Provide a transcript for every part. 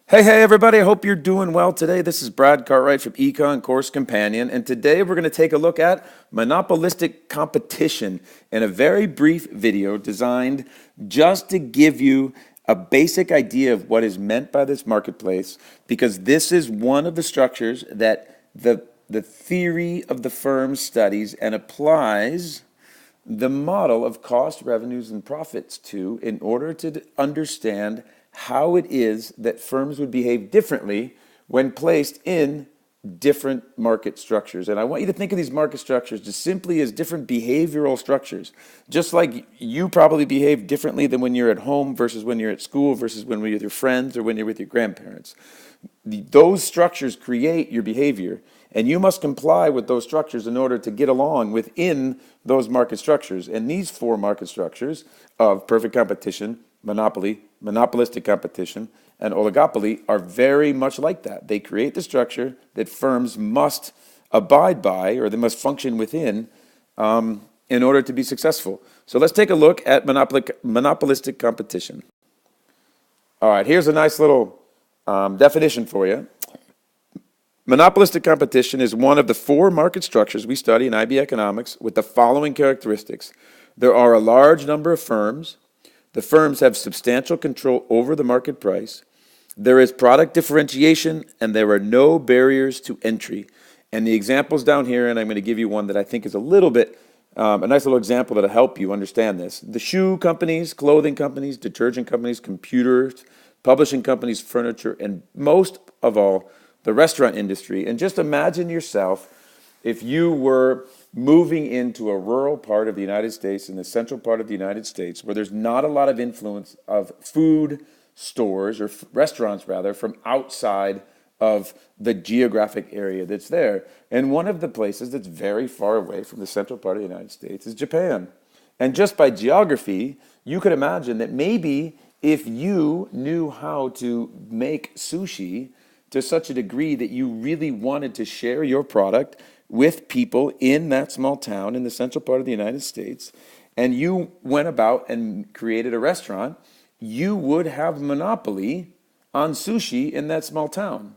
Hey, everybody. I hope you're doing well today. This is Brad Cartwright from Econ Course Companion, and today we're going to take a look at monopolistic competition in a very brief video designed just to give you a basic idea of what is meant by this marketplace, because this is one of the structures that the theory of the firm studies and applies the model of cost, revenues, and profits to in order to understand how it is that firms would behave differently when placed in different market structures. And I want you to think of these market structures just simply as different behavioral structures. Just like you probably behave differently than when you're at home versus when you're at school versus when you're with your friends or when you're with your grandparents. Those structures create your behavior, and you must comply with those structures in order to get along within those market structures. And these four market structures of perfect competition, monopoly, monopolistic competition, and oligopoly are very much like that. They create the structure that firms must abide by, or they must function within, in order to be successful. So let's take a look at monopolistic competition. All right, here's a nice little definition for you. Monopolistic competition is one of the four market structures we study in IB economics with the following characteristics. There are a large number of firms. The firms have substantial control over the market price. There is product differentiation, and there are no barriers to entry. And the examples down here, and I'm going to give you one that I think is a little bit, a nice little example that'll help you understand this. The shoe companies, clothing companies, detergent companies, computers, publishing companies, furniture, and most of all, the restaurant industry. And just imagine yourself if you were moving into a rural part of the United States, in the central part of the United States, where there's not a lot of influence of food stores, or restaurants rather, from outside of the geographic area that's there. And one of the places that's very far away from the central part of the United States is Japan. And just by geography, you could imagine that maybe if you knew how to make sushi to such a degree that you really wanted to share your product with people in that small town in the central part of the United States, and you went about and created a restaurant, you would have monopoly on sushi in that small town.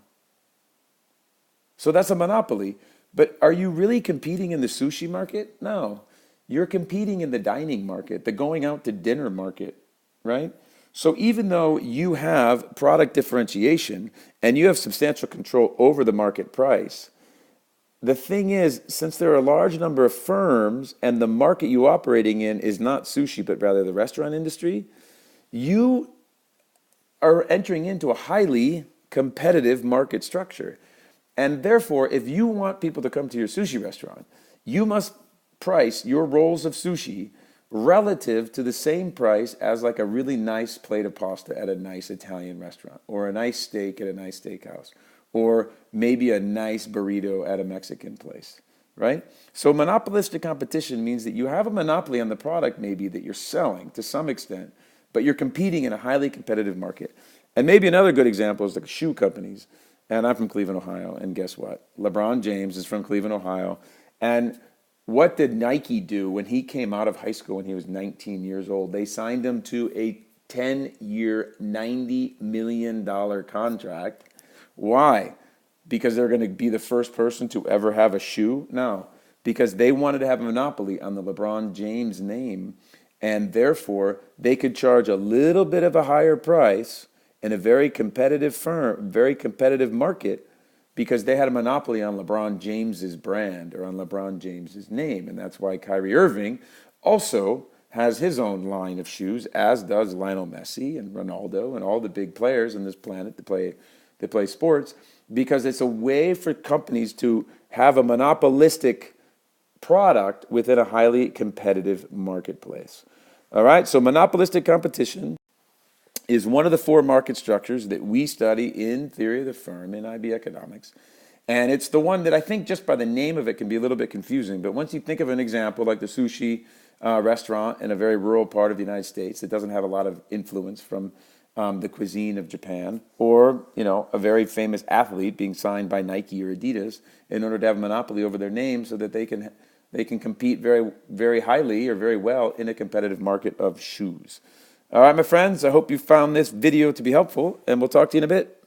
So that's a monopoly. But are you really competing in the sushi market? No. You're competing in the dining market, the going out to dinner market, right? So even though you have product differentiation and you have substantial control over the market price, the thing is, since there are a large number of firms and the market you're operating in is not sushi, but rather the restaurant industry, you are entering into a highly competitive market structure. And therefore, if you want people to come to your sushi restaurant, you must price your rolls of sushi relative to the same price as like a really nice plate of pasta at a nice Italian restaurant, or a nice steak at a nice steakhouse, or maybe a nice burrito at a Mexican place, right? So monopolistic competition means that you have a monopoly on the product maybe that you're selling to some extent, but you're competing in a highly competitive market. And maybe another good example is like shoe companies. And I'm from Cleveland, Ohio, and guess what? LeBron James is from Cleveland, Ohio. And what did Nike do when he came out of high school when he was 19 years old? They signed him to a 10-year, $90 million contract. Why? Because they're going to be the first person to ever have a shoe? No, because they wanted to have a monopoly on the LeBron James name, and therefore they could charge a little bit of a higher price in a very competitive very competitive market, because they had a monopoly on LeBron James's brand or on LeBron James's name. And that's why Kyrie Irving also has his own line of shoes, as does Lionel Messi and Ronaldo and all the big players on this planet that play sports, because it's a way for companies to have a monopolistic product within a highly competitive marketplace. All right, so monopolistic competition is one of the four market structures that we study in Theory of the Firm in IB Economics. And it's the one that I think just by the name of it can be a little bit confusing. But once you think of an example like the sushi restaurant in a very rural part of the United States that doesn't have a lot of influence from the cuisine of Japan, or a very famous athlete being signed by Nike or Adidas in order to have a monopoly over their name so that they can compete very, very highly or very well in a competitive market of shoes. All right, my friends, I hope you found this video to be helpful, and we'll talk to you in a bit.